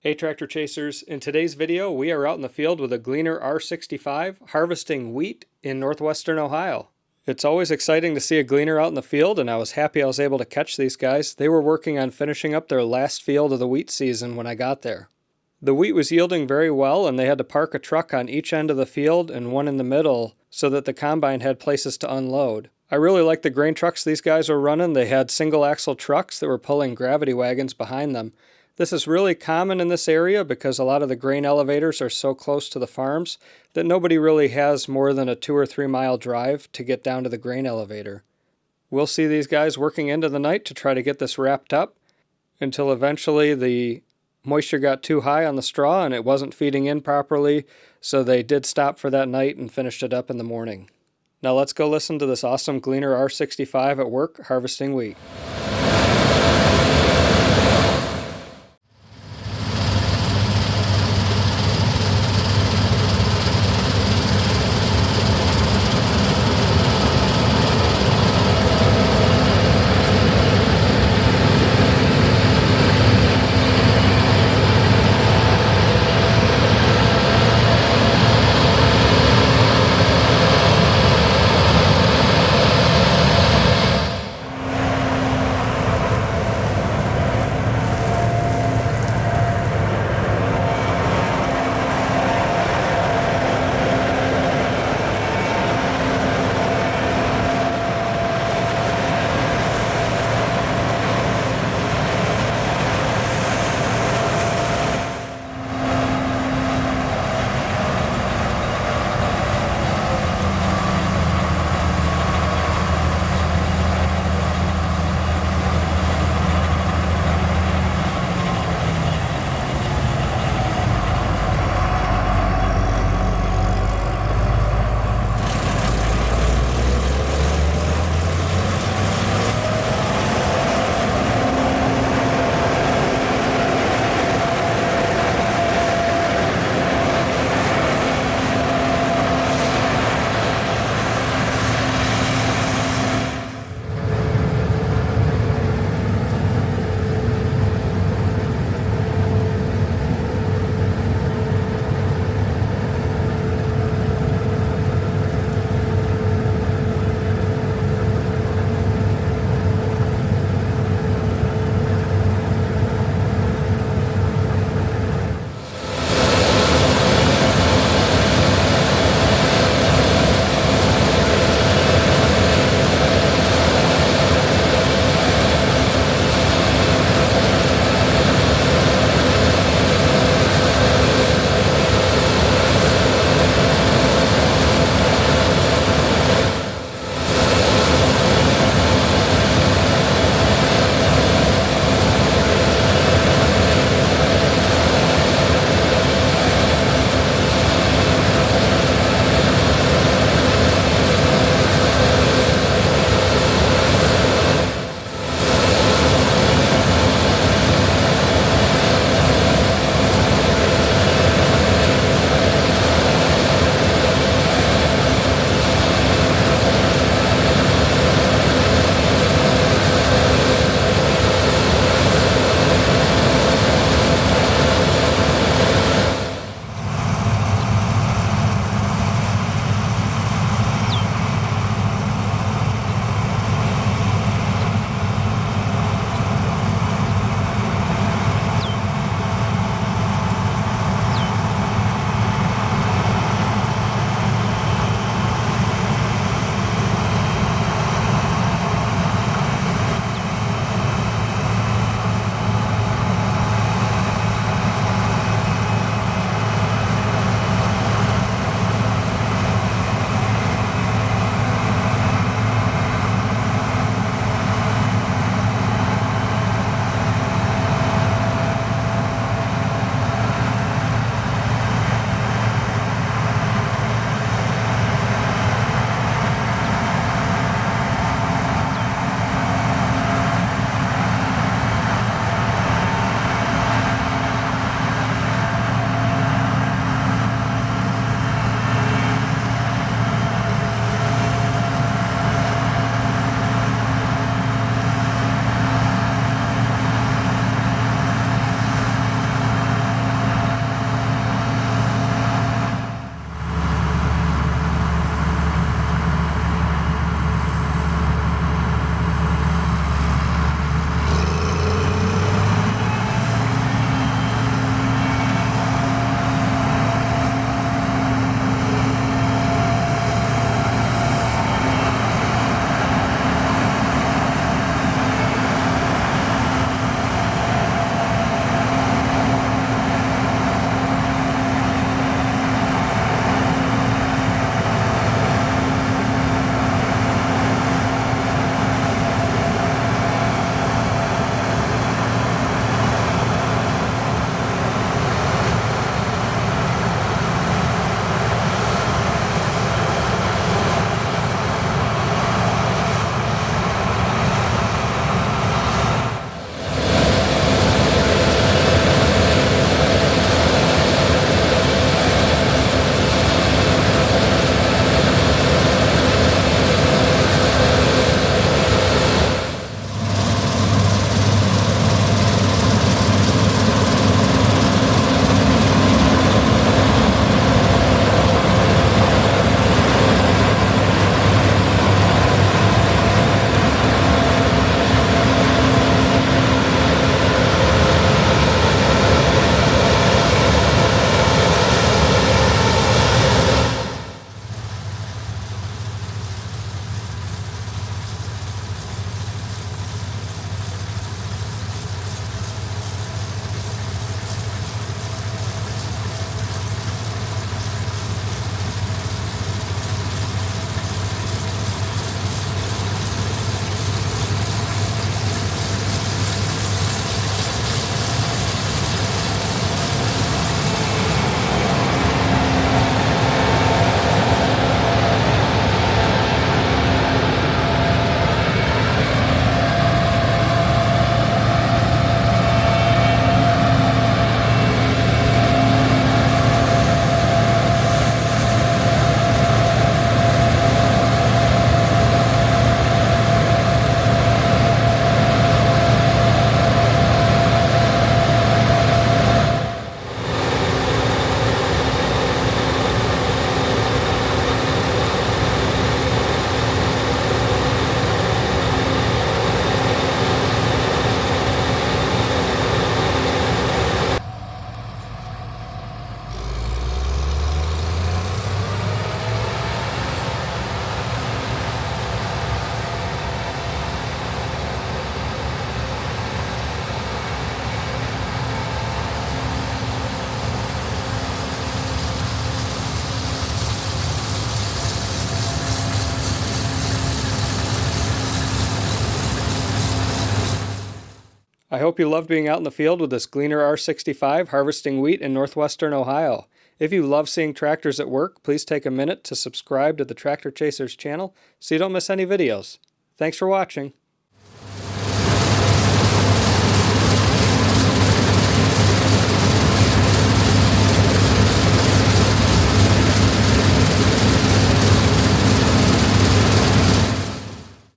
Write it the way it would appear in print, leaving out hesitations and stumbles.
Hey Tractor Chasers, in today's video we are out in the field with a Gleaner R65 harvesting wheat in northwestern Ohio. It's always exciting to see a Gleaner out in the field, and I was happy I was able to catch these guys. They were working on finishing up their last field of the wheat season when I got there. The wheat was yielding very well, and they had to park a truck on each end of the field and one in the middle so that the combine had places to unload. I really liked the grain trucks these guys were running. They had single axle trucks that were pulling gravity wagons behind them. This is really common in this area because a lot of the grain elevators are so close to the farms that nobody really has more than a 2 or 3 mile drive to get down to the grain elevator. We'll see these guys working into the night to try to get this wrapped up until eventually the moisture got too high on the straw and it wasn't feeding in properly, so they did stop for that night and finished it up in the morning. Now let's go listen to this awesome Gleaner R65 at work harvesting wheat. I hope you loved being out in the field with this Gleaner R65 harvesting wheat in northwestern Ohio. If you love seeing tractors at work, please take a minute to subscribe to the Tractor Chasers channel so you don't miss any videos. Thanks for watching.